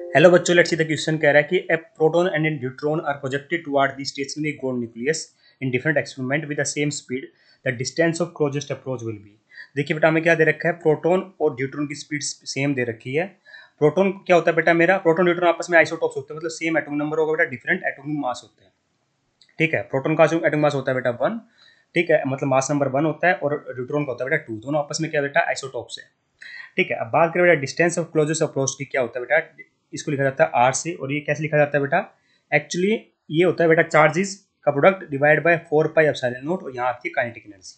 Hello बच्चों, let's see the question कह रहा है कि a proton and a neutron are projected toward the stationary gold nucleus in different experiment with the same speed. The distance of closest approach will be. देखिए बेटा, हमें क्या दे रखा है, प्रोटॉन और न्यूट्रॉन की स्पीड सेम दे रखी है। प्रोटॉन क्या होता है बेटा, मेरा प्रोटॉन न्यूट्रॉन आपस में आइसोटॉप्स होते हैं, मतलब सेम एटॉमिक नंबर होगा बेटा, डिफरेंट एटॉमिक मास होते हैं। ठीक है, प्रोटॉन का एटॉमिक मास होता है बेटा 1। ठीक है, मतलब मास नंबर 1 होता है, और न्यूट्रॉन का होता है बेटा 2। दोनों आपस में क्या बेटा, आइसोटॉप्स है। ठीक है, अब बात करें बेटा डिस्टेंस ऑफ क्लोजेस्ट अप्रोच की, क्या होता है बेटा, इसको लिखा जाता है आर से। और ये कैसे लिखा जाता है बेटा, एक्चुअली ये होता है बेटा चार्जेस का product divide by 4 pi epsilon not, और यहाँ आती है काइनेटिक एनर्जी।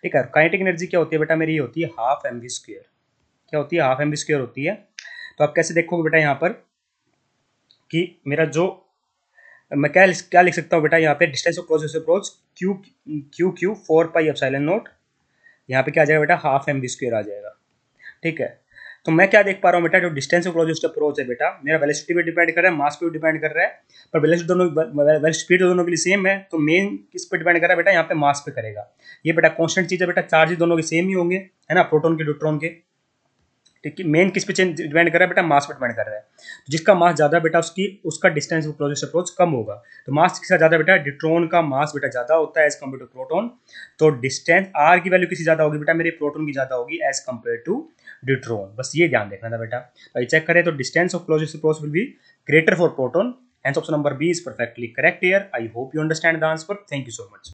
ठीक है, काइनेटिक एनर्जी क्या होती है बेटा, मेरी ये होती है हाफ एम वी स्क्वायर। क्या होती है, हाफ एम वी स्क्वायर होती है। तो आप कैसे देखोगे बेटा यहाँ पर कि मेरा जो, मैं क्या क्या लिख सकता हूँ बेटा, यहाँ पे distance of closest approach Q Q Q 4 pi epsilon not, यहाँ पे क्या आ जाएगा बेटा, हाफ एम वी स्क्वायर आ जाएगा। ठीक है, तो मैं क्या देख पा रहा हूँ बेटा, जो डिस्टेंस ऑफ क्लोजेस्ट अप्रोच है बेटा, मेरा वेलोसिटी पे डिपेंड कर रहा है, मास पे भी डिपेंड कर रहा है। पर वेलोसिटी दोनों, स्पीड दोनों के लिए सेम है, तो मेन किस पे डिपेंड कर रहा है बेटा, यहाँ पे मास पे करेगा। ये बेटा कांस्टेंट चीज है बेटा, चार्जेस दोनों के सेम ही होंगे, है ना, प्रोटॉन के न्यूट्रॉन के। ठीक है, मेन किस पे डिपेंड कर रहा है बेटा, मास पे डिपेंड कर रहा है। तो जिसका मास ज्यादा बेटा, उसका डिस्टेंस ऑफ क्लोजेस्ट अप्रोच कम होगा। तो मास किसका ज्यादा बेटा, न्यूट्रॉन का मास बेटा ज्यादा होता है एज कम्पेयर टू प्रोटॉन। तो डिस्टेंस आर की वैल्यू किसी ज्यादा होगी बेटा, मेरे प्रोटॉन की ज्यादा होगी एज कम्पेयर टू न्यूट्रॉन। बस ये ध्यान देखना था बेटा। तो चेक करें तो distance of closest approach will be greater for proton. Hence option number B is perfectly correct here. I hope you understand the answer. Thank you so much.